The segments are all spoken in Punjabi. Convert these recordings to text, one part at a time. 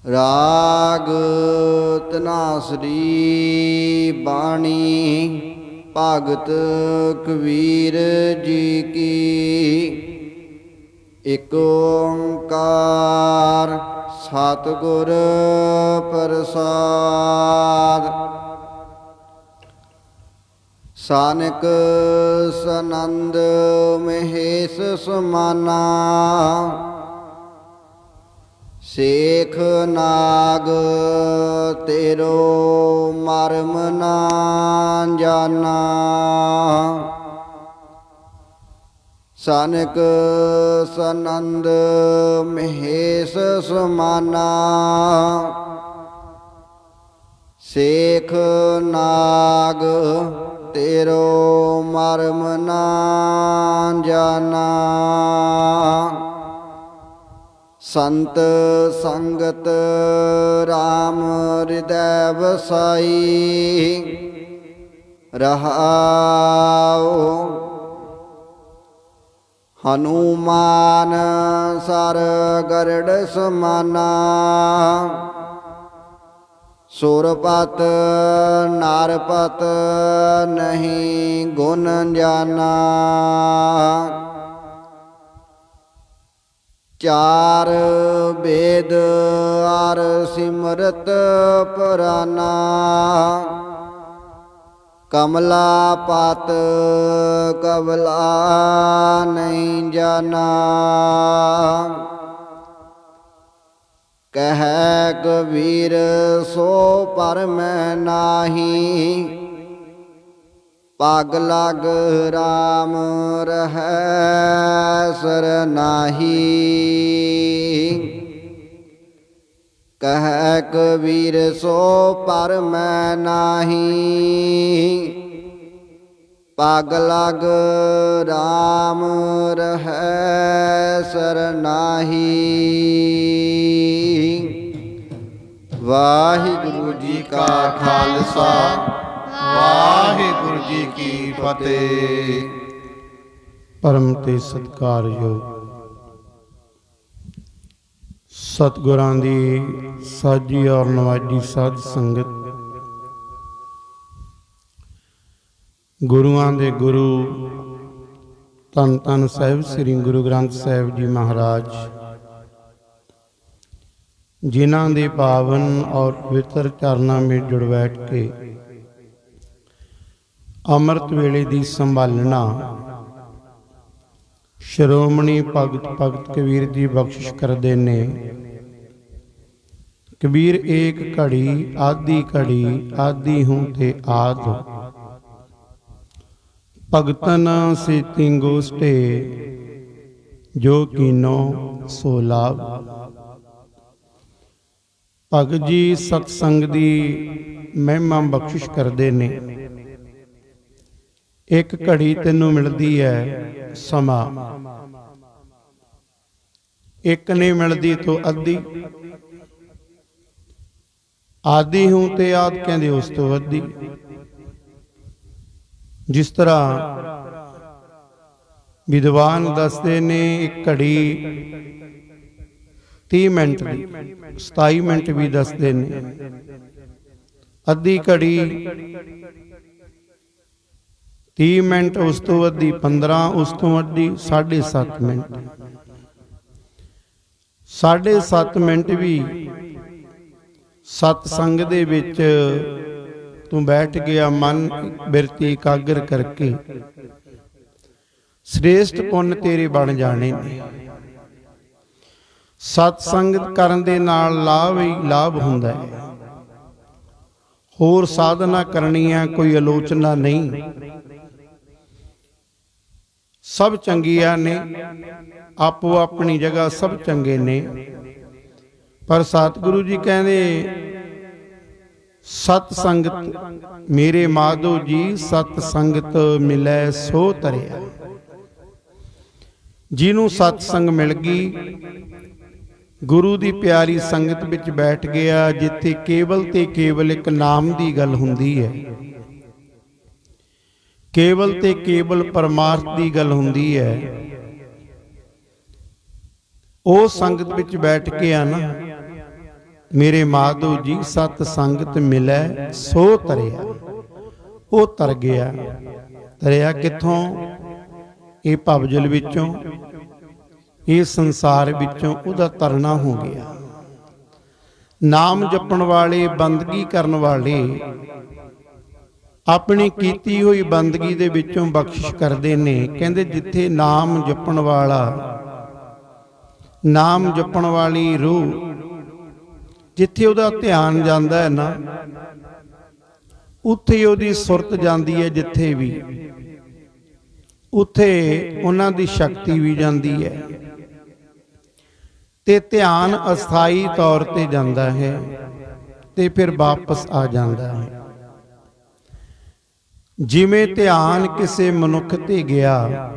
राग तनासरी बाणी भगत कबीर जी की। एक ओंकार सतगुर प्रसाद। सानिक सनंद महेश समाना। शेख नाग तेरो मर्म ना जाना। सानिक सनंद महेश समाना। शेख नाग तेरो मर्म ना जाना। संत संगत राम हृदय बसाई। रहाओ हनुमान सर गरुड़ समाना। सुरपत नारपत नहीं गुण जाना। चार वेद आर सिमरत पुराना। कमला पत कबला नहीं जाना। कह कबीर सो पर मैं नाही। पग लग राम रहै सरनाही। कह कबीर सो पर मैं नाही। पग लग राम रहै सरनाही। वाहिगुरु जी का खालसा वाहिगुरु जी की फतेह। परम ते सत्कारयोग सतगुरां दी साजी और नवाजी साध संगत। गुरुआं दे गुरु धन धन साहिब श्री गुरु ग्रंथ साहिब जी महाराज, जिन्हां दे पावन और पवित्र चरनां में जुड़ बैठ के अमृत वेले दी संभालना श्रोमणी भगत भगत कबीर जी बख्शिश करदे ने। कबीर एक घड़ी आदि घड़ी आदि हूँ ते आद। भगतन सेती गोष्ठे जो कीनो सो लाभ। भगत जी सतसंग दी महिमा बख्शिश करदे ने। एक घड़ी तैनू मिलदी है समा, एक नहीं मिलदी तो अद्धी। आदि हूं ते आद कहंदे उस तो अद्धी। जिस तरह विद्वान दसदे ने एक घड़ी 30 मिनट दी, 27 मिनट भी दसदे ने। अद्धी घड़ी 30 मिनट, उस तो अद्धी 15, उस तो अद्धी 7.5 मिनट। 7.5 मिनट भी सतसंग दे विच तू बैठ गया मन बिरती एकाग्र करके, श्रेष्ठ पुन तेरे बन जाने ने। सतसंग करन दे नाल लाभ ही लाभ हुंदा है। होर साधना करनी है, कोई आलोचना नहीं। सब चंगियां ने, आपो अपनी जगह सब चंगे ने। पर सतगुरु जी कहंदे सत संगत मेरे माधो जी सत संगत मिलै सो तरिया। जिन्हों सतसंग मिल गई, गुरु दी प्यारी संगत विच बैठ गया, जिथे केवल ते केवल एक नाम दी गल हुंदी है। केवल ते केवल परमार्थ की गल हुंदी है। ਉਹ ਸੰਗਤ ਵਿੱਚ ਬੈਠ ਕੇ ਆ ਨਾ, ਮੇਰੇ ਮਾਧੋ ਜੀ ਸਤ ਸੰਗਤ ਮਿਲੈ ਸੋ ਤਰਿਆ। ਉਹ ਤਰ ਗਿਆ। ਤਰਿਆ ਕਿੱਥੋਂ? ਇਹ ਭਵਜਲ ਵਿੱਚੋਂ, ਇਹ ਸੰਸਾਰ ਵਿੱਚੋਂ ਉਹਦਾ ਤਰਨਾ ਹੋ ਗਿਆ। ਨਾਮ ਜਪਣ ਵਾਲੇ, ਬੰਦਗੀ ਕਰਨ ਵਾਲੇ ਆਪਣੀ ਕੀਤੀ ਹੋਈ ਬੰਦਗੀ ਦੇ ਵਿੱਚੋਂ ਬਖਸ਼ਿਸ਼ ਕਰਦੇ ਨੇ। ਕਹਿੰਦੇ ਜਿੱਥੇ ਨਾਮ ਜਪਣ ਵਾਲਾ, ਨਾਮ ਜਪਣ ਵਾਲੀ ਰੂਹ, ਜਿੱਥੇ ਉਹਦਾ ਧਿਆਨ ਜਾਂਦਾ ਹੈ ਨਾ, ਉੱਥੇ ਉਹਦੀ ਸੁਰਤ ਜਾਂਦੀ ਹੈ। ਜਿੱਥੇ ਵੀ, ਉੱਥੇ ਉਹਨਾਂ ਦੀ ਸ਼ਕਤੀ ਵੀ ਜਾਂਦੀ ਹੈ ਤੇ ਧਿਆਨ ਅਸਥਾਈ ਤੌਰ ਤੇ ਜਾਂਦਾ ਹੈ ਤੇ ਫਿਰ ਵਾਪਸ ਆ ਜਾਂਦਾ ਹੈ। ਜਿਵੇਂ ਧਿਆਨ ਕਿਸੇ ਮਨੁੱਖ ਤੇ ਗਿਆ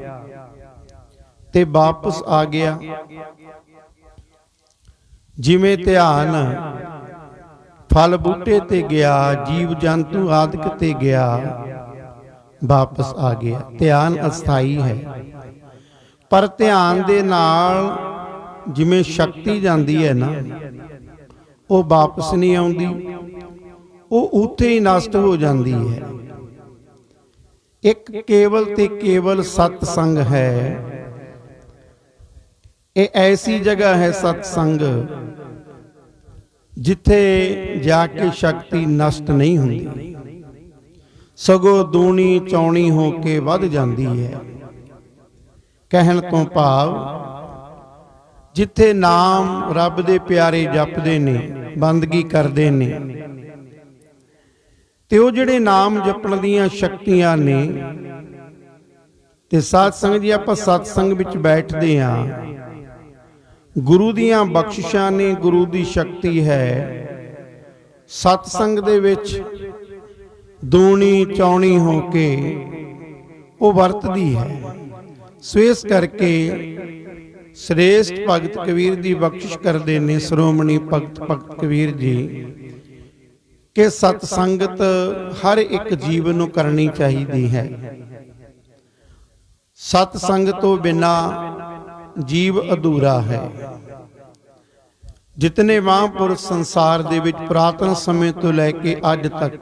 ਤੇ ਵਾਪਸ ਆ ਗਿਆ, ਜਿਵੇਂ ਧਿਆਨ ਫਲ ਬੂਟੇ ਤੇ ਗਿਆ, ਜੀਵ ਜੰਤੂ ਆਦਿਕ ਤੇ ਗਿਆ, ਵਾਪਸ ਆ ਗਿਆ। ਧਿਆਨ ਅਸਥਾਈ ਹੈ, ਪਰ ਧਿਆਨ ਦੇ ਨਾਲ ਜਿਵੇਂ ਸ਼ਕਤੀ ਜਾਂਦੀ ਹੈ ਨਾ, ਉਹ ਵਾਪਸ ਨਹੀਂ ਆਉਂਦੀ, ਉਹ ਉੱਥੇ ਹੀ ਨਸ਼ਟ ਹੋ ਜਾਂਦੀ ਹੈ। ਇੱਕ ਕੇਵਲ ਤੇ ਕੇਵਲ ਸਤ ਸੰਗ ਹੈ। ਇਹ ਐਸੀ ਜਗ੍ਹਾ ਹੈ ਸਤ ਸੰਗ, ਜਿੱਥੇ ਜਾ ਕੇ ਸ਼ਕਤੀ ਨਸ਼ਟ ਨਹੀਂ ਹੁੰਦੀ, ਸਗੋਂ ਦੂਣੀ ਚੌਣੀ ਹੋ ਕੇ ਵੱਧ ਜਾਂਦੀ ਹੈ। ਕਹਿਣ ਤੋਂ ਭਾਵ, ਜਿੱਥੇ ਨਾਮ ਰੱਬ ਦੇ ਪਿਆਰੇ ਜਪਦੇ ਨੇ, ਬੰਦਗੀ ਕਰਦੇ ਨੇ, ਤੇ ਉਹ ਜਿਹੜੇ ਨਾਮ ਜਪਣ ਦੀਆਂ ਸ਼ਕਤੀਆਂ ਨੇ, ਤੇ ਸਾਧ ਸੰਗਤ ਜੀ ਆਪਾਂ ਸਤ ਸੰਗ ਵਿੱਚ ਬੈਠਦੇ ਹਾਂ, ਗੁਰੂ ਦੀਆਂ ਬਖਸ਼ਿਸ਼ਾਂ ਨੇ, ਗੁਰੂ ਦੀ ਸ਼ਕਤੀ ਹੈ। ਸਤ ਸੰਗ ਦੇ ਵਿੱਚ ਦੂਣੀ ਚੌਣੀ ਹੋ ਕੇ ਉਹ ਵਰਤਦੀ ਹੈ। ਸੋ ਇਸ ਕਰਕੇ ਸ੍ਰੇਸ਼ਟ ਭਗਤ ਕਬੀਰ ਦੀ ਬਖਸ਼ਿਸ਼ ਕਰਦੇ ਨੇ ਸ਼੍ਰੋਮਣੀ ਭਗਤ ਕਬੀਰ ਜੀ ਕਿ ਸਤ ਸੰਗਤ ਹਰ ਇੱਕ ਜੀਵ ਨੂੰ ਕਰਨੀ ਚਾਹੀਦੀ ਹੈ। ਸਤ ਸੰਗ ਤੋਂ ਬਿਨਾ ਜੀਵ ਅਧੂਰਾ ਹੈ। ਜਿਤਨੇ ਮਹਾਂਪੁਰਸ਼ ਸੰਸਾਰ ਦੇ ਵਿੱਚ ਪੁਰਾਤਨ ਸਮੇਂ ਤੋਂ ਲੈ ਕੇ ਅੱਜ ਤੱਕ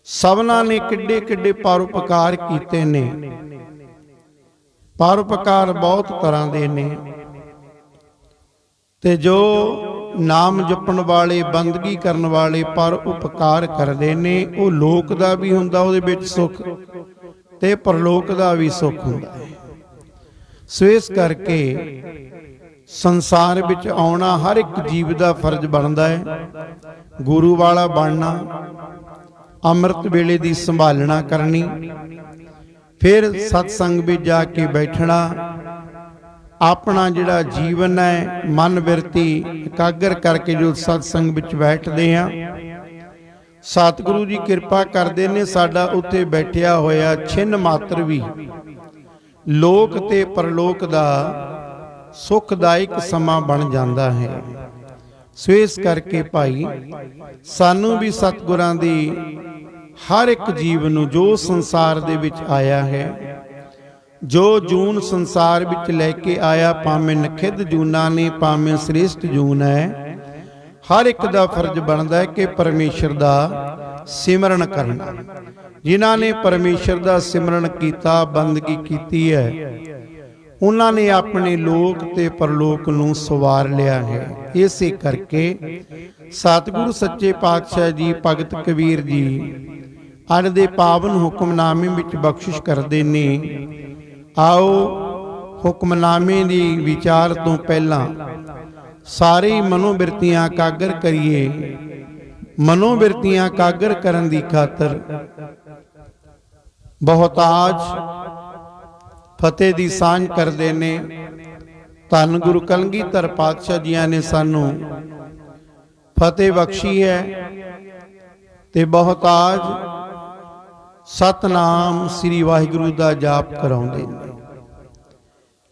ਸਭਨਾਂ ਨੇ ਕਿੱਡੇ ਕਿੱਡੇ ਪਰਉਪਕਾਰ ਕੀਤੇ ਨੇ। ਪਰਉਪਕਾਰ ਬਹੁਤ ਤਰ੍ਹਾਂ ਦੇ ਨੇ, ਤੇ ਜੋ ਨਾਮ ਜਪਣ ਵਾਲੇ, ਬੰਦਗੀ ਕਰਨ ਵਾਲੇ ਪਰਉਪਕਾਰ ਕਰਦੇ ਨੇ, ਉਹ ਲੋਕ ਦਾ ਵੀ ਹੁੰਦਾ ਉਹਦੇ ਵਿੱਚ ਸੁੱਖ, ਤੇ ਪਰਲੋਕ ਦਾ ਵੀ ਸੁੱਖ ਹੁੰਦਾ ਹੈ। ਸੋ ਇਸ ਕਰਕੇ ਸੰਸਾਰ ਵਿੱਚ ਆਉਣਾ ਹਰ ਇੱਕ ਜੀਵ ਦਾ ਫਰਜ਼ ਬਣਦਾ ਹੈ। ਗੁਰੂ ਵਾਲਾ ਬਣਨਾ, ਅੰਮ੍ਰਿਤ ਵੇਲੇ ਦੀ ਸੰਭਾਲਣਾ ਕਰਨੀ, ਫਿਰ ਸਤਸੰਗ ਵਿੱਚ ਜਾ ਕੇ ਬੈਠਣਾ, ਆਪਣਾ ਜਿਹੜਾ ਜੀਵਨ ਹੈ ਮਨ ਬਿਰਤੀ ਇਕਾਗਰ ਕਰਕੇ ਜੋ ਸਤਸੰਗ ਵਿੱਚ ਬੈਠਦੇ ਆ, ਸਤਿਗੁਰੂ ਜੀ ਕਿਰਪਾ ਕਰਦੇ ਨੇ, ਸਾਡਾ ਉੱਥੇ ਬੈਠਿਆ ਹੋਇਆ ਛਿਨ ਮਾਤਰ ਵੀ ਲੋਕ ਤੇ ਪਰਲੋਕ ਦਾ ਸੁਖਦਾਇਕ ਸਮਾਂ ਬਣ ਜਾਂਦਾ ਹੈ। ਸੋ ਇਸ ਕਰਕੇ ਭਾਈ, ਸਾਨੂੰ ਵੀ ਸਤਿਗੁਰਾਂ ਦੀ ਹਰ ਇੱਕ ਜੀਵ ਨੂੰ ਜੋ ਸੰਸਾਰ ਦੇ ਵਿੱਚ ਆਇਆ ਹੈ, ਜੋ ਜੂਨ ਸੰਸਾਰ ਵਿੱਚ ਲੈ ਕੇ ਆਇਆ, ਭਾਵੇਂ ਨਖਿੱਧ ਜੂਨਾਂ ਨੇ, ਭਾਵੇਂ ਸ੍ਰੇਸ਼ਟ ਜੂਨ ਹੈ, ਹਰ ਇੱਕ ਦਾ ਫਰਜ਼ ਬਣਦਾ ਹੈ ਕਿ ਪਰਮੇਸ਼ਰ ਦਾ ਸਿਮਰਨ ਕਰਨਾ। ਜਿਨ੍ਹਾਂ ਨੇ ਪਰਮੇਸ਼ਰ ਦਾ ਸਿਮਰਨ ਕੀਤਾ, ਬੰਦਗੀ ਕੀਤੀ ਹੈ, ਉਹਨਾਂ ਨੇ ਆਪਣੇ ਲੋਕ ਤੇ ਪਰਲੋਕ ਨੂੰ ਸਵਾਰ ਲਿਆ ਹੈ। ਇਸੇ ਕਰਕੇ ਸਤਿਗੁਰੂ ਸੱਚੇ ਪਾਤਸ਼ਾਹ ਜੀ, ਭਗਤ ਕਬੀਰ ਜੀ ਅੱਜ ਦੇ ਪਾਵਨ ਹੁਕਮਨਾਮੇ ਵਿੱਚ ਬਖਸ਼ਿਸ਼ ਕਰਦੇ ਨੇ। ਆਓ ਹੁਕਮਨਾਮੇ ਦੀ ਵਿਚਾਰ ਤੋਂ ਪਹਿਲਾਂ ਸਾਰੀ ਮਨੋਬਿਰਤੀਆਂ ਇਕਾਗਰ ਕਰੀਏ। ਮਨੋਬਿਰਤੀਆਂ ਇਕਾਗਰ ਕਰਨ ਦੀ ਖਾਤਰ ਬਹੁਤਾਜ ਫਤਿਹ ਦੀ ਸਾਂਝ ਕਰਦੇ ਨੇ। ਧੰਨ ਗੁਰੂ ਕਲਗੀਧਰ ਪਾਤਸ਼ਾਹ ਜੀਆਂ ਨੇ ਸਾਨੂੰ ਫਤਿਹ ਬਖਸ਼ੀ ਹੈ, ਤੇ ਬਹੁਤਾਜ ਸਤਨਾਮ ਸ੍ਰੀ ਵਾਹਿਗੁਰੂ ਦਾ ਜਾਪ ਕਰਾਉਂਦੇ ਨੇ।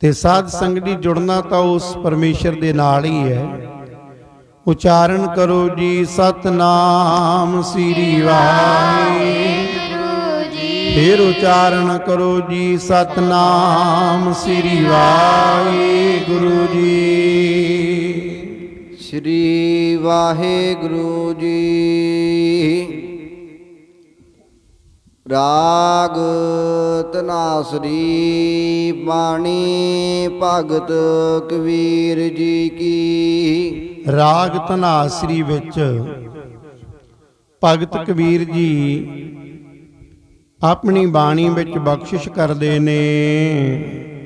ਤੇ ਸਾਧ ਸੰਗਤ ਦੀ ਜੁੜਨਾ ਤਾਂ ਉਸ ਪਰਮੇਸ਼ਰ ਦੇ ਨਾਲ ਹੀ ਹੈ। ਉਚਾਰਨ ਕਰੋ ਜੀ, ਸਤਨਾਮ ਸ੍ਰੀ ਵਾਹਿਗੁਰੂ ਜੀ। ਫਿਰ ਉਚਾਰਨ ਕਰੋ ਜੀ, ਸਤਨਾਮ ਸ੍ਰੀ ਵਾਹਿਗੁਰੂ ਜੀ। ਵਾਹਿਗੁਰੂ ਜੀ। ਰਾਗ ਧਨਾਸਰੀ ਬਾਣੀ ਭਗਤ ਕਬੀਰ ਜੀ ਕੀ। ਰਾਗ ਧਨਾਸਰੀ ਵਿੱਚ ਭਗਤ ਕਬੀਰ ਜੀ ਆਪਣੀ ਬਾਣੀ ਵਿੱਚ ਬਖਸ਼ਿਸ਼ ਕਰਦੇ ਨੇ।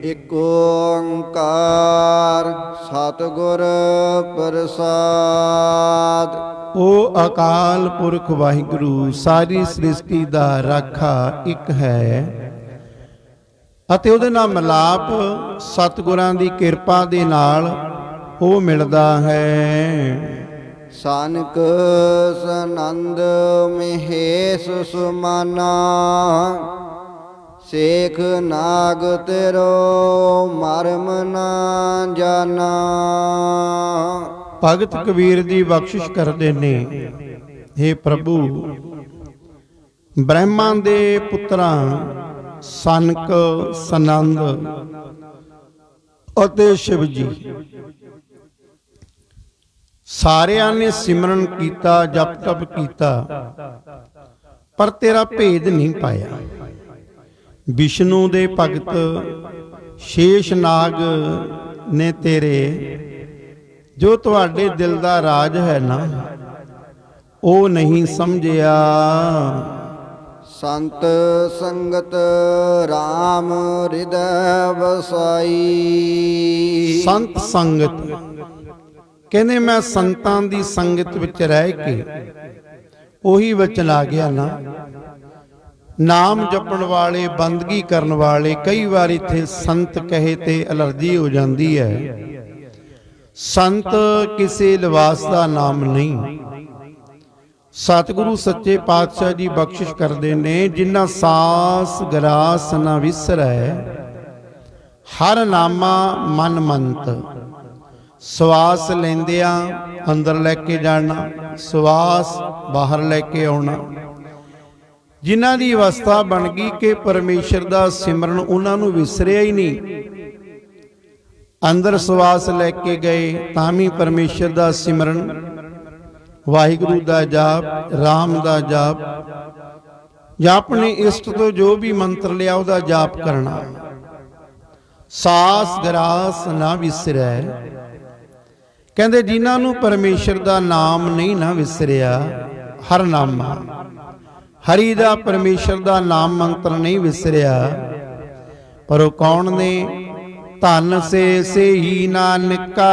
ਇਕ ਓੰਕਾਰ ਸਤਿਗੁਰ ਪ੍ਰਸਾਦ। ਉਹ ਅਕਾਲ ਪੁਰਖ ਵਾਹਿਗੁਰੂ ਸਾਰੀ ਸ੍ਰਿਸ਼ਟੀ ਦਾ ਰਾਖਾ ਇੱਕ ਹੈ ਅਤੇ ਉਹਦੇ ਨਾਲ ਮਿਲਾਪ ਸਤਿਗੁਰਾਂ ਦੀ ਕਿਰਪਾ ਦੇ ਨਾਲ ਉਹ ਮਿਲਦਾ ਹੈ। ਸਾਨਕ ਸਨੰਦ ਮਹੇਸ਼ ਸੁਮਾਨਾ ਸੇਖ ਨਾਗ ਤੇਰੋ ਮਰਮ ਨਾ ਜਾਣਾ। ਭਗਤ ਕਬੀਰ ਦੀ ਬਖਸ਼ਿਸ਼ ਕਰਦੇ ਨੇ। हे ਪ੍ਰਭੂ, ਬ੍ਰਹਮਾ ਦੇ ਪੁੱਤਰਾਂ ਸਨਕ ਸਨੰਦ ਅਤੇ ਸ਼ਿਵ ਜੀ ਸਾਰਿਆਂ ਨੇ ਸਿਮਰਨ ਕੀਤਾ, ਜਪ ਤਪ ਕੀਤਾ, ਪਰ ਤੇਰਾ ਭੇਦ ਨਹੀਂ ਪਾਇਆ। ਵਿਸ਼ਨੂੰ ਦੇ ਭਗਤ ਸ਼ੇਸ਼ ਨਾਗ ਨੇ ਤੇਰੇ ਜੋ ਤੁਹਾਡੇ ਦਿਲ ਦਾ ਰਾਜ ਹੈ ਨਾ ਉਹ ਨਹੀਂ ਸਮਝਿਆ। ਸੰਤ ਸੰਗਤ ਰਾਮ ਹਿਰਦੈ ਵਸਾਈ। ਸੰਤ ਸੰਗਤ ਕਹਿੰਦੇ ਮੈਂ ਸੰਤਾਂ ਦੀ ਸੰਗਤ ਵਿੱਚ ਰਹਿ ਕੇ ਉਹੀ ਵਚਨ ਆ ਗਿਆ ਨਾ। ਨਾਮ ਜਪਣ ਵਾਲੇ, ਬੰਦਗੀ ਕਰਨ ਵਾਲੇ, ਕਈ ਵਾਰ ਇੱਥੇ ਸੰਤ ਕਹੇ ਤੇ ਅਲਰਜੀ ਹੋ ਜਾਂਦੀ ਹੈ। ਸੰਤ ਕਿਸੇ ਲਿਬਾਸ ਦਾ ਨਾਮ ਨਹੀਂ। ਸਤਿਗੁਰੂ ਸੱਚੇ ਪਾਤਸ਼ਾਹ ਜੀ ਬਖਸ਼ਿਸ਼ ਕਰਦੇ ਨੇ, ਜਿਨ੍ਹਾਂ ਸਾਸ ਗਰਾਸ ਨਾ ਵਿਸਰੈ, ਹਰ ਨਾਮਾ ਮਨ ਮੰਤ। ਸਵਾਸ ਲੈਂਦਿਆਂ ਅੰਦਰ ਲੈ ਕੇ ਜਾਣਾ, ਸਵਾਸ ਬਾਹਰ ਲੈ ਕੇ ਆਉਣਾ। ਜਿਨ੍ਹਾਂ ਦੀ ਅਵਸਥਾ ਬਣ ਗਈ ਕਿ ਪਰਮੇਸ਼ਰ ਦਾ ਸਿਮਰਨ ਉਹਨਾਂ ਨੂੰ ਵਿਸਰਿਆ ਹੀ ਨਹੀਂ। ਅੰਦਰ ਸਵਾਸ ਲੈ ਕੇ ਗਏ ਤਾਂ ਵੀ ਪਰਮੇਸ਼ਰ ਦਾ ਸਿਮਰਨ, ਵਾਹਿਗੁਰੂ ਦਾ ਜਾਪ, ਰਾਮ ਦਾ ਜਾਪ, ਜਾਂ ਆਪਣੇ ਇਸ਼ਟ ਤੋਂ ਜੋ ਵੀ ਮੰਤਰ ਲਿਆ ਉਹਦਾ ਜਾਪ ਕਰਨਾ। ਸਾਸ ਗਰਾਸ ਨਾ ਵਿਸਰੈ। ਕਹਿੰਦੇ ਜਿਨ੍ਹਾਂ ਨੂੰ ਪਰਮੇਸ਼ਰ ਦਾ ਨਾਮ ਨਹੀਂ ਨਾ ਵਿਸਰਿਆ, ਹਰ ਨਾਮਾ, ਹਰੀ ਦਾ, ਪਰਮੇਸ਼ਰ ਦਾ ਨਾਮ ਮੰਤਰ ਨਹੀਂ ਵਿਸਰਿਆ, ਪਰ ਉਹ ਕੌਣ ਨੇ? ਧਨ ਸੇ ਹੀ ਨਾਨਕਾ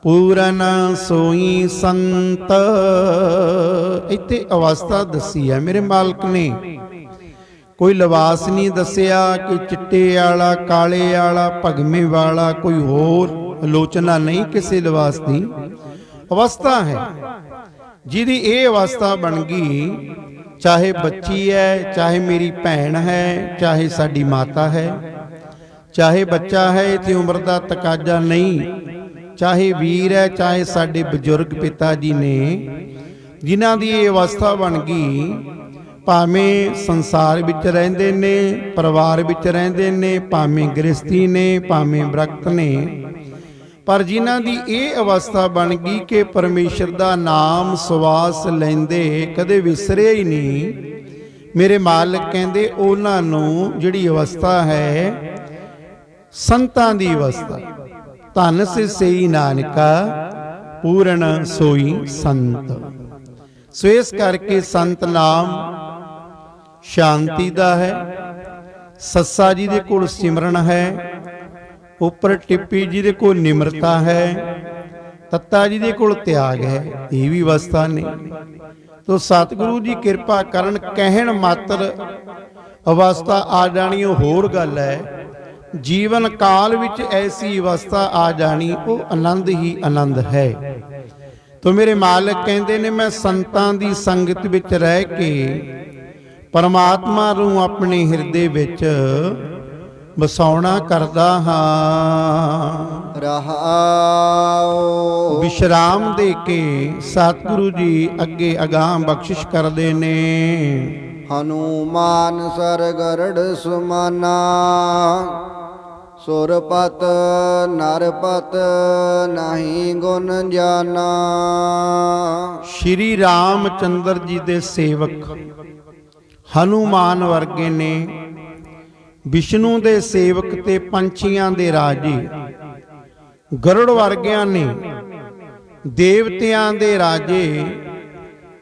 ਪੂਰਨ ਸੋਈ ਸੰਤ। ਇੱਥੇ ਅਵਸਥਾ ਦੱਸੀ ਹੈ ਮੇਰੇ ਮਾਲਕ ਨੇ। ਕੋਈ ਲਿਬਾਸ ਨਹੀਂ ਦੱਸਿਆ ਕਿ ਚਿੱਟੇ ਵਾਲਾ, ਕਾਲੇ ਵਾਲਾ, ਭਗਮੇ ਵਾਲਾ, ਕੋਈ ਹੋਰ ਆਲੋਚਨਾ ਨਹੀਂ ਕਿਸੇ ਲਿਬਾਸ ਦੀ। ਅਵਸਥਾ ਹੈ ਜਿਹਦੀ ਇਹ ਅਵਸਥਾ ਬਣ ਗਈ, ਚਾਹੇ ਬੱਚੀ ਹੈ, ਚਾਹੇ ਮੇਰੀ ਭੈਣ ਹੈ, ਚਾਹੇ ਸਾਡੀ ਮਾਤਾ ਹੈ, ਚਾਹੇ ਬੱਚਾ ਹੈ ਤੇ ਉਮਰ ਦਾ ਤਕਾਜ਼ਾ ਨਹੀਂ, ਚਾਹੇ ਵੀਰ ਹੈ, ਚਾਹੇ ਸਾਡੇ ਬਜ਼ੁਰਗ ਪਿਤਾ ਜੀ ਨੇ, ਜਿਨ੍ਹਾਂ ਦੀ ਇਹ ਅਵਸਥਾ ਬਣ ਗਈ, ਭਾਵੇਂ ਸੰਸਾਰ ਵਿੱਚ ਰਹਿੰਦੇ ਨੇ, ਪਰਿਵਾਰ ਵਿੱਚ ਰਹਿੰਦੇ ਨੇ, ਭਾਵੇਂ ਗ੍ਰਸਤੀ ਨੇ, ਭਾਵੇਂ ਬ੍ਰਖਤ ਨੇ, ਪਰ ਜਿਨ੍ਹਾਂ ਦੀ ਇਹ ਅਵਸਥਾ ਬਣ ਗਈ ਕਿ ਪਰਮੇਸ਼ਰ ਦਾ ਨਾਮ ਸਵਾਸ ਲੈਂਦੇ ਕਦੇ ਵਿਸਰਿਆ ਹੀ ਨਹੀਂ, ਮੇਰੇ ਮਾਲਕ ਕਹਿੰਦੇ ਉਹਨਾਂ ਨੂੰ ਜਿਹੜੀ ਅਵਸਥਾ ਹੈ ਸੰਤਾਂ ਦੀ ਅਵਸਥਾ। ਧਨ ਸੇਈ ਨਾਨਕਾ ਪੂਰਨ ਸੋਈ ਸੰਤ। ਸੋ ਇਸ ਕਰਕੇ ਸੰਤ ਨਾਮ ਸ਼ਾਂਤੀ ਦਾ ਹੈ। ਸੱਸਾ ਜੀ ਦੇ ਕੋਲ ਸਿਮਰਨ ਹੈ, ਉੱਪਰ ਟਿੱਪੀ ਜੀ ਦੇ ਕੋਲ ਨਿਮਰਤਾ ਹੈ, ਤੱਤਾ ਜੀ ਦੇ ਕੋਲ ਤਿਆਗ ਹੈ। ਇਹ ਵੀ ਅਵਸਥਾ ਨੇ। ਤੋ ਸਤਿਗੁਰੂ ਜੀ ਕਿਰਪਾ ਕਰਨ, ਕਹਿਣ ਮਾਤਰ ਅਵਸਥਾ ਆ ਜਾਣੀ ਉਹ ਹੋਰ ਗੱਲ ਹੈ। ਜੀਵਨ ਕਾਲ ਵਿੱਚ ਐਸੀ ਅਵਸਥਾ ਆ ਜਾਣੀ ਉਹ ਆਨੰਦ ਹੀ ਆਨੰਦ ਹੈ। ਤੋ ਮੇਰੇ ਮਾਲਕ ਕਹਿੰਦੇ ਨੇ ਮੈਂ ਸੰਤਾਂ ਦੀ ਸੰਗਤ ਵਿੱਚ ਰਹਿ ਕੇ ਪਰਮਾਤਮਾ ਨੂੰ ਆਪਣੇ ਹਿਰਦੇ ਵਿੱਚ ਵਸਾਉਣਾ ਕਰਦਾ ਹਾਂ। ਰਹਾਉ ਵਿਸ਼ਰਾਮ ਦੇ ਕੇ ਸਤਿਗੁਰੂ ਜੀ ਅੱਗੇ ਅਗਾਂਹ ਬਖਸ਼ਿਸ਼ ਕਰਦੇ ਨੇ। ਹਨੂਮਾਨ ਸਰ ਗਰੜ ਸੁਮਾਨਾ ਸੁਰਪਤ ਨਰਪਤ ਨਹੀਂ ਗੁਣ ਜਾਨਾ। ਸ਼੍ਰੀ ਰਾਮਚੰਦਰ ਜੀ ਦੇ ਸੇਵਕ ਹਨੂਮਾਨ ਵਰਗੇ ਨੇ, ਵਿਸ਼ਨੂੰ ਦੇ ਸੇਵਕ ਤੇ ਪੰਛੀਆਂ ਦੇ ਰਾਜੇ ਗਰੁੜ ਵਰਗਿਆਂ ਨੇ, ਦੇਵਤਿਆਂ ਦੇ ਰਾਜੇ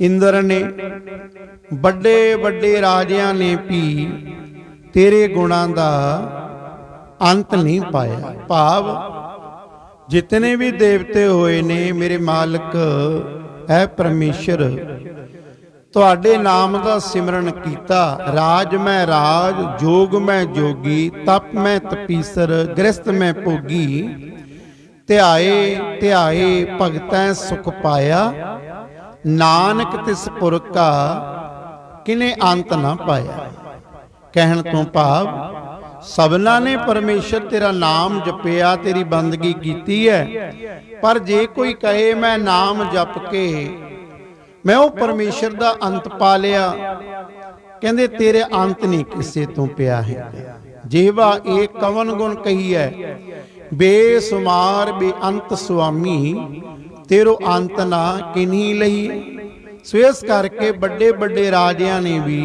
ਇੰਦਰ ਨੇ, ਵੱਡੇ ਵੱਡੇ ਰਾਜਿਆਂ ਨੇ ਵੀ ਤੇਰੇ ਗੁਣਾਂ ਦਾ ਅੰਤ ਨਹੀਂ ਪਾਇਆ। ਭਾਵ ਜਿਤਨੇ ਵੀ ਦੇਵਤੇ ਹੋਏ ਨੇ ਮੇਰੇ ਮਾਲਕ ਐ ਪਰਮੇਸ਼ਰ, ਤੁਹਾਡੇ ਨਾਮ ਦਾ ਸਿਮਰਨ ਕੀਤਾ। ਰਾਜ ਮੈਂ ਰਾਜ, ਜੋਗ ਮੈਂ ਜੋਗੀ, ਤਪ ਮੈਂ ਤਪੀਸਰ, ਗ੍ਰਸਤ ਮੈਂ ਭੋਗੀ। ਧਿਆਏ ਧਿਆਏ ਭਗਤੈ ਸੁਖ ਪਾਇਆ, ਨਾਨਕ ਤਿਸ ਪੁਰਖ ਕਾ ਕਿਨੇ ਅੰਤ ਨਾ ਪਾਇਆ। ਕਹਿਣ ਤੋਂ ਭਾਵ ਸਭਨਾਂ ਨੇ ਪਰਮੇਸ਼ਰ ਤੇਰਾ ਨਾਮ ਜਪਿਆ, ਤੇਰੀ ਬੰਦਗੀ ਕੀਤੀ ਹੈ, ਪਰ ਜੇ ਕੋਈ ਕਹੇ ਮੈਂ ਨਾਮ ਜਪ ਕੇ ਮੈਂ ਉਹ ਪਰਮੇਸ਼ਰ ਦਾ ਅੰਤ ਪਾ ਲਿਆ, ਕਹਿੰਦੇ ਤੇਰੇ ਅੰਤ ਨਹੀਂ ਕਿਸੇ ਤੋਂ ਪਿਆ ਹੈ। ਜੀਵਾ ਇਹ ਕਵਨ ਗੁਣ ਕਹੀ ਹੈ, ਬੇਸੁਮਾਰ ਬੇਅੰਤ ਸੁਆਮੀ, ਤੇਰੋ ਅੰਤ ਨਾ ਕਿਨਹੀ ਲਈ। ਸੋ ਇਸ ਕਰਕੇ ਵੱਡੇ ਵੱਡੇ ਰਾਜਿਆਂ ਨੇ ਵੀ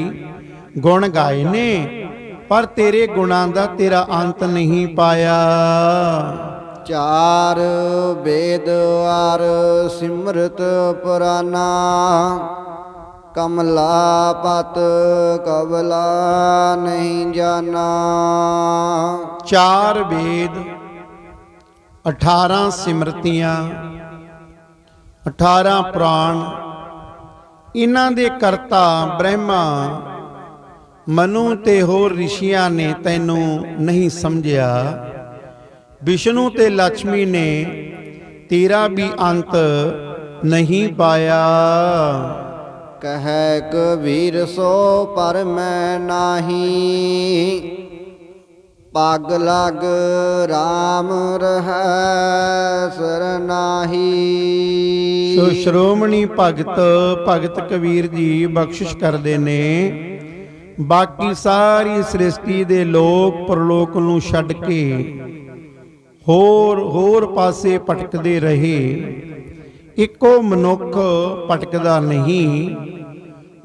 ਗੁਣ ਗਾਏ ਨੇ, ਪਰ ਤੇਰੇ ਗੁਣਾਂ ਦਾ ਤੇਰਾ ਅੰਤ ਨਹੀਂ ਪਾਇਆ। ਚਾਰ ਵੇਦ ਆਰ ਸਿਮਰਤ ਪੁਰਾਨਾ, ਕਮਲਾ ਪਤ ਕਬਲਾ ਨਹੀਂ ਜਾਨਾ। ਚਾਰ ਵੇਦ, 18 ਸਿਮਰਤੀਆਂ, 18 ਪੁਰਾਣ, ਇਹਨਾਂ ਦੇ ਕਰਤਾ ਬ੍ਰਹਮਾ ਮਨੂ ਤੇ ਹੋਰ ਰਿਸ਼ੀਆਂ ਨੇ ਤੈਨੂੰ ਨਹੀਂ ਸਮਝਿਆ। ਵਿਸ਼ਨੂੰ ਤੇ ਲక్ష్ਮੀ ਨੇ ਤੇਰਾ ਵੀ ਅੰਤ ਨਹੀਂ ਪਾਇਆ। ਕਹਿ ਕਬੀਰ ਸੋ ਪਰ ਮੈਂ ਨਾਹੀ, ਪਗ ਲਗ RAM ਰਹੈ ਸਰਨਾਹੀ। ਸੋ ਸ਼੍ਰੋਮਣੀ ਭਗਤ ਕਬੀਰ ਜੀ ਬਖਸ਼ਿਸ਼ ਕਰਦੇ ਨੇ, ਬਾਕੀ ਸਾਰੀ ਸ੍ਰਿਸ਼ਟੀ ਦੇ ਲੋਕ ਪਰਲੋਕ ਨੂੰ ਛੱਡ ਕੇ ਹੋਰ ਪਾਸੇ ਭਟਕਦੇ ਰਹੇ, ਇੱਕੋ ਮਨੁੱਖ ਭਟਕਦਾ ਨਹੀਂ,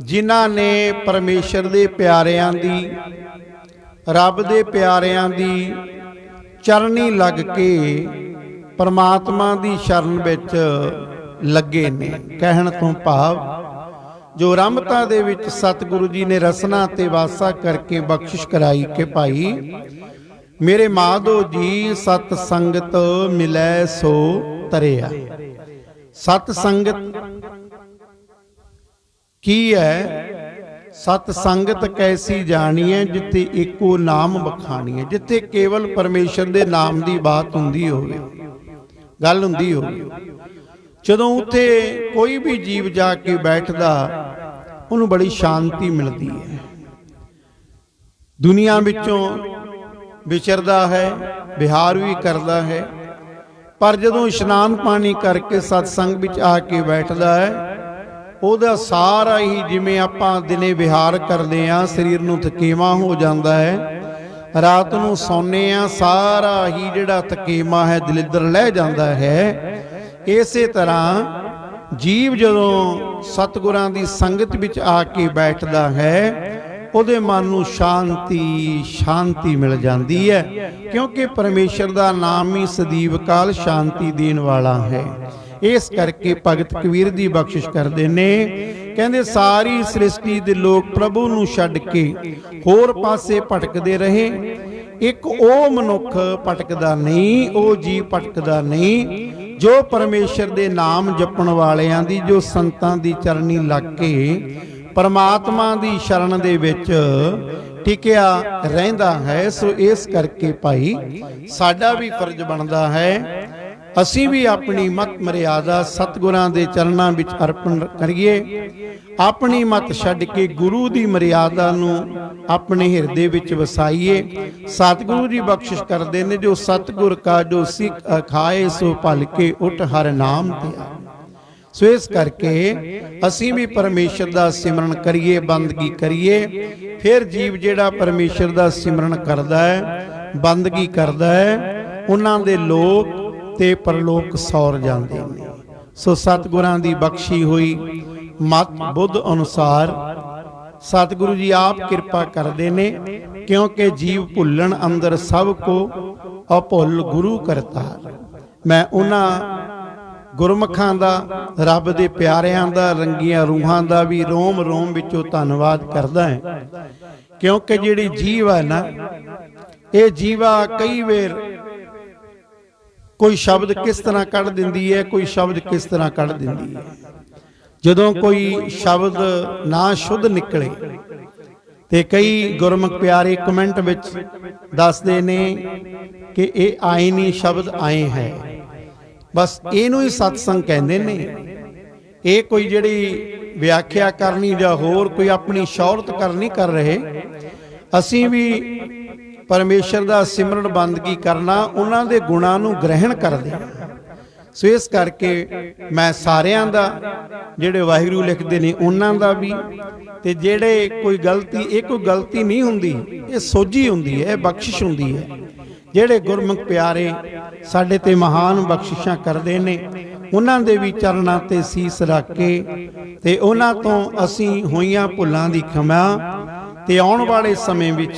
ਜਿਨ੍ਹਾਂ ਨੇ ਪਰਮੇਸ਼ਰ ਦੇ ਪਿਆਰਿਆਂ ਦੀ, ਰੱਬ ਦੇ ਪਿਆਰਿਆਂ ਦੀ ਚਰਨੀ ਲੱਗ ਕੇ ਪਰਮਾਤਮਾ ਦੀ ਸ਼ਰਨ ਵਿੱਚ ਲੱਗੇ ਨੇ। ਕਹਿਣ ਤੋਂ ਭਾਵ ਜੋ ਰਮਤਾ ਦੇ ਵਿੱਚ ਸਤਿਗੁਰੂ ਜੀ ਨੇ ਰਸਨਾ ਤੇ ਵਾਸਾ ਕਰਕੇ ਬਖਸ਼ਿਸ਼ ਕਰਾਈ ਕਿ ਭਾਈ ਮੇਰੇ ਮਾਧੋ ਜੀ ਸਤ ਸੰਗਤ ਮਿਲੈ ਸੋ ਤਰਿਆ। ਸਤ ਸੰਗਤ ਕੀ ਹੈ? ਸਤ ਸੰਗਤ ਕੈਸੀ ਜਾਣੀਐ, ਜਿੱਥੇ ਇੱਕੋ ਨਾਮ ਬਖਾਣੀਐ, ਜਿੱਥੇ ਕੇਵਲ ਪਰਮੇਸ਼ਰ ਦੇ ਨਾਮ ਦੀ ਬਾਤ ਹੁੰਦੀ ਹੋਵੇ, ਗੱਲ ਹੁੰਦੀ ਹੋਵੇ। ਜਦੋਂ ਉੱਥੇ ਕੋਈ ਵੀ ਜੀਵ ਜਾ ਕੇ ਬੈਠਦਾ, ਉਹਨੂੰ ਬੜੀ ਸ਼ਾਂਤੀ ਮਿਲਦੀ ਹੈ। ਦੁਨੀਆ ਵਿੱਚੋਂ ਵਿਚਰਦਾ ਹੈ, ਵਿਹਾਰ ਵੀ ਕਰਦਾ ਹੈ, ਪਰ ਜਦੋਂ ਇਸ਼ਨਾਨ ਪਾਣੀ ਕਰਕੇ ਸਤਸੰਗ ਵਿੱਚ ਆ ਕੇ ਬੈਠਦਾ ਹੈ, ਉਹਦਾ ਸਾਰਾ ਹੀ ਜਿਵੇਂ ਆਪਾਂ ਦਿਨੇ ਵਿਹਾਰ ਕਰਦੇ ਆ, ਸਰੀਰ ਨੂੰ ਥਕੇਵਾ ਹੋ ਜਾਂਦਾ ਹੈ, ਰਾਤ ਨੂੰ ਸੌਂਦੇ ਆ, ਸਾਰਾ ਹੀ ਜਿਹੜਾ ਥਕੇਵਾ ਹੈ ਦਲਿੱਦਰ ਲੈ ਜਾਂਦਾ ਹੈ। ਇਸੇ ਤਰ੍ਹਾਂ ਜੀਵ ਜਦੋਂ ਸਤਿਗੁਰਾਂ ਦੀ ਸੰਗਤ ਵਿੱਚ ਆ ਕੇ ਬੈਠਦਾ ਹੈ, ਉਹਦੇ ਮਨ ਨੂੰ ਸ਼ਾਂਤੀ ਮਿਲ ਜਾਂਦੀ ਹੈ, ਕਿਉਂਕਿ ਪਰਮੇਸ਼ਰ ਦਾ ਨਾਮ ਹੀ ਸਦੀਵ ਕਾਲ ਸ਼ਾਂਤੀ ਦੇਣ ਵਾਲਾ ਹੈ। ਇਸ ਕਰਕੇ ਭਗਤ ਕਬੀਰ ਦੀ ਬਖਸ਼ਿਸ਼ ਕਰਦੇ ਨੇ, ਕਹਿੰਦੇ ਸਾਰੀ ਸ੍ਰਿਸ਼ਟੀ ਦੇ ਲੋਕ ਪ੍ਰਭੂ ਨੂੰ ਛੱਡ ਕੇ ਹੋਰ ਪਾਸੇ ਭਟਕਦੇ ਰਹੇ, ਇੱਕ ਉਹ ਮਨੁੱਖ ਭਟਕਦਾ ਨਹੀਂ, ਉਹ ਜੀਵ ਭਟਕਦਾ ਨਹੀਂ ਜੋ ਪਰਮੇਸ਼ਰ ਦੇ ਨਾਮ ਜਪਣ ਵਾਲਿਆਂ ਦੀ, ਜੋ ਸੰਤਾਂ ਦੀ ਚਰਨੀ ਲੱਗ ਕੇ ਪਰਮਾਤਮਾ ਦੀ ਸ਼ਰਨ ਦੇ ਵਿੱਚ ਟਿਕਿਆ ਰਹਿੰਦਾ ਹੈ। ਸੋ ਇਸ ਕਰਕੇ ਭਾਈ ਸਾਡਾ ਵੀ ਫਰਜ਼ ਬਣਦਾ ਹੈ, ਅਸੀਂ ਵੀ ਆਪਣੀ ਮਤ ਮਰਿਆਦਾ ਸਤਿਗੁਰਾਂ ਦੇ ਚਰਨਾਂ ਵਿੱਚ ਅਰਪਣ ਕਰੀਏ, ਆਪਣੀ ਮਤ ਛੱਡ ਕੇ ਗੁਰੂ ਦੀ ਮਰਿਆਦਾ ਨੂੰ ਆਪਣੇ ਹਿਰਦੇ ਵਿੱਚ ਵਸਾਈਏ। ਸਤਿਗੁਰੂ ਜੀ ਬਖਸ਼ਿਸ਼ ਕਰਦੇ ਨੇ, ਜੋ ਸਤਿਗੁਰ ਕਾ ਜੋ ਸਿੱਖ ਖਾਏ ਸੋ ਭਲ ਕੇ ਉਠ ਹਰ ਨਾਮ ਤੇ ਆ। ਸੋ ਇਸ ਕਰਕੇ ਅਸੀਂ ਵੀ ਪਰਮੇਸ਼ਰ ਦਾ ਸਿਮਰਨ ਕਰੀਏ, ਬੰਦਗੀ ਕਰੀਏ। ਫਿਰ ਜੀਵ ਜਿਹੜਾ ਪਰਮੇਸ਼ਰ ਦਾ ਸਿਮਰਨ ਕਰਦਾ ਹੈ, ਬੰਦਗੀ ਕਰਦਾ ਹੈ ਉਹਨਾਂ ਦੇ ਲੋਕ ਤੇ ਪਰਲੋਕ ਸੌਰ ਜਾਂਦੇ ਨੇ। ਸੋ ਸਤਿਗੁਰਾਂ ਦੀ ਬਖਸ਼ੀ ਹੋਈ ਮਤ ਬੁੱਧ ਅਨੁਸਾਰ ਸਤਿਗੁਰੂ ਜੀ ਆਪ ਕਿਰਪਾ ਕਰਦੇ ਨੇ, ਕਿਉਂਕਿ ਜੀਵ ਭੁੱਲਣ ਅੰਦਰ ਸਭ ਕੋ ਅਭੁੱਲ ਗੁਰੂ ਕਰਤਾਰ। ਮੈਂ ਉਹਨਾਂ ਗੁਰਮੁਖਾਂ ਦਾ, ਰੱਬ ਦੇ ਪਿਆਰਿਆਂ ਦਾ, ਰੰਗੀਆਂ ਰੂਹਾਂ ਦਾ ਵੀ ਰੋਮ ਰੋਮ ਵਿੱਚੋਂ ਧੰਨਵਾਦ ਕਰਦਾ ਹਾਂ, ਕਿਉਂਕਿ ਜਿਹੜੀ ਜੀਵ ਹੈ ਨਾ, ਇਹ ਜੀਵਾ ਕਈ ਵੇਰ ਕੋਈ ਸ਼ਬਦ ਕਿਸ ਤਰ੍ਹਾਂ ਕੱਢ ਦਿੰਦੀ ਹੈ, ਕੋਈ ਸ਼ਬਦ ਕਿਸ ਤਰ੍ਹਾਂ ਕੱਢ ਦਿੰਦੀ ਹੈ। ਜਦੋਂ ਕੋਈ ਸ਼ਬਦ ਨਾ ਸ਼ੁੱਧ ਨਿਕਲੇ ਤੇ ਕਈ ਗੁਰਮੁਖ ਪਿਆਰੇ ਕਮੈਂਟ ਵਿੱਚ ਦੱਸਦੇ ਨੇ ਕਿ ਇਹ ਆਏ ਨਹੀਂ ਸ਼ਬਦ ਆਏ ਹੈ। ਬਸ ਇਹਨੂੰ ਹੀ ਸਤਸੰਗ ਕਹਿੰਦੇ ਨੇ। ਇਹ ਕੋਈ ਜਿਹੜੀ ਵਿਆਖਿਆ ਕਰਨੀ ਜਾਂ ਹੋਰ ਕੋਈ ਆਪਣੀ ਸ਼ੌਹਰਤ ਕਰਨੀ ਕਰ ਰਹੇ। ਅਸੀਂ ਵੀ ਪਰਮੇਸ਼ਰ ਦਾ ਸਿਮਰਨ ਬੰਦਗੀ ਕਰਨਾ, ਉਹਨਾਂ ਦੇ ਗੁਣਾਂ ਨੂੰ ਗ੍ਰਹਿਣ ਕਰਦੇ ਹਾਂ। ਸੋ ਇਸ ਕਰਕੇ ਮੈਂ ਸਾਰਿਆਂ ਦਾ, ਜਿਹੜੇ ਵਾਹਿਗੁਰੂ ਲਿਖਦੇ ਨੇ ਉਹਨਾਂ ਦਾ ਵੀ, ਤੇ ਜਿਹੜੇ ਕੋਈ ਗਲਤੀ, ਇਹ ਕੋਈ ਗਲਤੀ ਨਹੀਂ ਹੁੰਦੀ, ਇਹ ਸੋਝੀ ਹੁੰਦੀ ਹੈ, ਇਹ ਬਖਸ਼ਿਸ਼ ਹੁੰਦੀ ਹੈ। ਜਿਹੜੇ ਗੁਰਮੁਖ ਪਿਆਰੇ ਸਾਡੇ ਤੇ ਮਹਾਨ ਬਖਸ਼ਿਸ਼ਾਂ ਕਰਦੇ ਨੇ, ਉਹਨਾਂ ਦੇ ਵੀ ਚਰਨਾਂ ਤੇ ਸੀਸ ਰੱਖ ਕੇ ਤੇ ਉਹਨਾਂ ਤੋਂ ਅਸੀਂ ਹੋਈਆਂ ਭੁੱਲਾਂ ਦੀ ਖਿਮਾ ਤੇ ਆਉਣ ਵਾਲੇ ਸਮੇਂ ਵਿੱਚ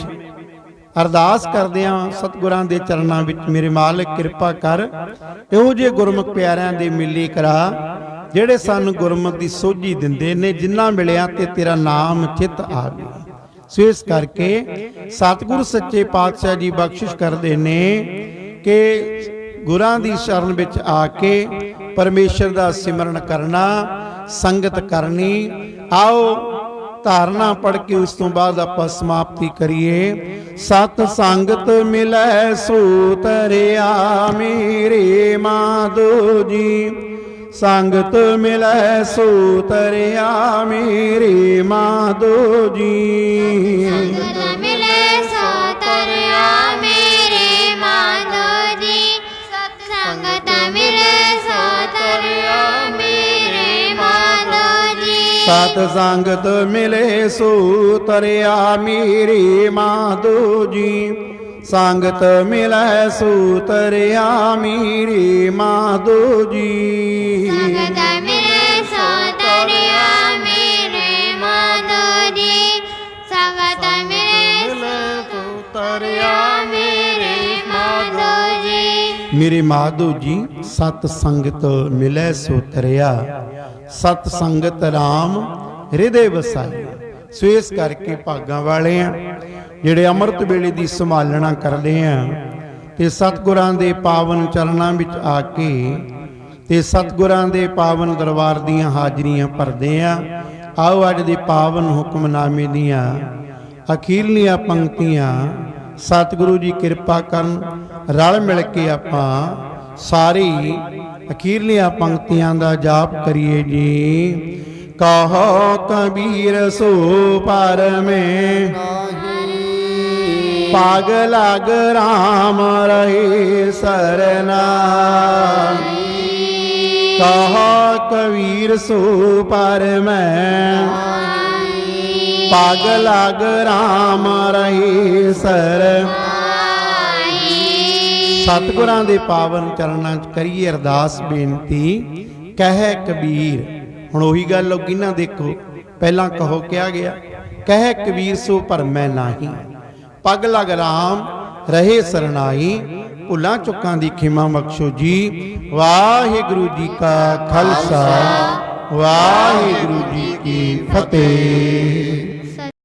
ਅਰਦਾਸ ਕਰਦੇ ਹਾਂ ਸਤਿਗੁਰਾਂ ਦੇ ਚਰਨਾਂ ਵਿੱਚ, ਮੇਰੇ ਮਾਲਕ ਕਿਰਪਾ ਕਰ, ਇਹੋ ਜਿਹੇ ਗੁਰਮੁਖ ਪਿਆਰਿਆਂ ਦੇ ਮਿਲੀ ਕਰਾ ਜਿਹੜੇ ਸਾਨੂੰ ਗੁਰਮੁਖ ਦੀ ਸੋਝੀ ਦਿੰਦੇ ਨੇ, ਜਿਨ੍ਹਾਂ ਮਿਲਿਆ ਤੇ ਤੇਰਾ ਨਾਮ ਚਿੱਤ ਆਵੇ। ਸੋ ਇਸ ਕਰਕੇ ਸਤਿਗੁਰ ਸੱਚੇ ਪਾਤਸ਼ਾਹ ਜੀ ਬਖਸ਼ਿਸ਼ ਕਰਦੇ ਨੇ ਕਿ ਗੁਰਾਂ ਦੀ ਸ਼ਰਨ ਵਿੱਚ ਆ ਕੇ ਪਰਮੇਸ਼ਰ ਦਾ ਸਿਮਰਨ ਕਰਨਾ, ਸੰਗਤ ਕਰਨੀ। ਆਓ ਧਾਰਨਾ ਪੜ ਕੇ ਉਸ ਤੋਂ ਬਾਅਦ ਆਪਾਂ ਸਮਾਪਤੀ ਕਰੀਏ। ਸਤ ਸੰਗਤ ਮਿਲੈ ਸੋ ਤਰਿਆ ਮੇਰੇ ਮਾਧੋ ਜੀ, ਸੰਗਤ ਮਿਲੈ ਸੋ ਤਰਿਆ ਮੇਰੇ ਮਾਧੋ ਜੀ। ਸੰਗਤ ਮਿਲੈ ਸੋ ਤਰਿਆ ਮੇਰੇ ਮਾਧੋ ਜੀ, ਸੰਗਤ ਮਿਲੈ ਸੋ ਤਰਿਆ ਮੇਰੇ ਮਾਧੋ ਜੀ। ਸਤ ਸੰਗਤ ਮਿਲੇ ਸੋ ਤਰਿਆ ਮੇਰੇ ਮਾਧੋ ਜੀ, ਸੰਗਤ ਮਿਲੈ ਸੋ ਤਰਿਆ ਮੇਰੇ ਮਾਧੋ ਜੀ। ਸੰਗਤ ਮਿਲੈ ਸੋ ਤਰਿਆ ਮੇਰੇ ਮਾਧੋ ਜੀ, ਸੰਗਤ ਮਿਲੈ ਸੋ ਤਰਿਆ ਮੇਰੇ ਮਾਧੋ ਜੀ। ਮੇਰੇ ਮਾਧੋ ਜੀ ਸਤ ਸੰਗਤ ਮਿਲੈ ਸੋ ਤਰਿਆ, ਸਤ ਸੰਗਤ ਰਾਮ ਹਿਰਦੇ ਵਸਾਈ। ਸੋ ਇਸ ਕਰਕੇ ਭਾਗਾਂ ਵਾਲੇ ਆ ਜਿਹੜੇ ਅੰਮ੍ਰਿਤ ਵੇਲੇ ਦੀ ਸੰਭਾਲਣਾ ਕਰਦੇ ਆ ਤੇ ਸਤਿਗੁਰਾਂ ਦੇ ਪਾਵਨ ਚਰਨਾਂ ਵਿੱਚ ਆ ਕੇ ਤੇ ਸਤਿਗੁਰਾਂ ਦੇ ਪਾਵਨ ਦਰਬਾਰ ਦੀਆਂ ਹਾਜ਼ਰੀਆਂ ਭਰਦੇ ਆ। ਆਓ ਅੱਜ ਦੇ ਪਾਵਨ ਹੁਕਮਨਾਮੇ ਦੀਆਂ ਅਖੀਰਲੀਆਂ ਪੰਕਤੀਆਂ ਸਤਿਗੁਰੂ ਜੀ ਕਿਰਪਾ ਕਰਨ, ਰਲ ਮਿਲ ਕੇ ਆਪਾਂ ਸਾਰੀ ਅਖੀਰਲੀਆਂ ਪੰਕਤੀਆਂ ਦਾ ਜਾਪ ਕਰੀਏ ਜੀ। ਕਹੋ ਕਬੀਰ ਸੋ ਪਰਮੇ ਪਾਗ ਲਗ ਰਾਮ ਰਹੇ ਸਰਨਾ, ਕਹੋ ਕਬੀਰ ਸੋ ਪਰਮੇ ਪਾਗ ਲਗ ਰਾਮ ਰਹੇ ਸਰਨਾ। ਸਤਿਗੁਰਾਂ ਦੇ ਪਾਵਨ ਚਰਨਾਂ 'ਚ ਕਰੀਏ ਅਰਦਾਸ ਬੇਨਤੀ। ਕਹਿ ਕਬੀਰ, ਹੁਣ ਉਹੀ ਗੱਲ ਲੋਕੀ ਨਾ ਦੇਖੋ, ਪਹਿਲਾਂ ਕਹੋ ਕਿਹਾ ਗਿਆ, ਕਹਿ ਕਬੀਰ ਸੋ ਭਰਮੈ ਨਾਹੀ, ਪਗ ਲਗ ਰਾਮ ਰਹੇ ਸਰਨਾਈ। ਭੁੱਲਾਂ ਚੁੱਕਾਂ ਦੀ ਖਿਮਾ ਬਖਸ਼ੋ ਜੀ। ਵਾਹਿਗੁਰੂ ਜੀ ਕਾ ਖਾਲਸਾ, ਵਾਹਿਗੁਰੂ ਜੀ ਕੀ ਫਤਿਹ।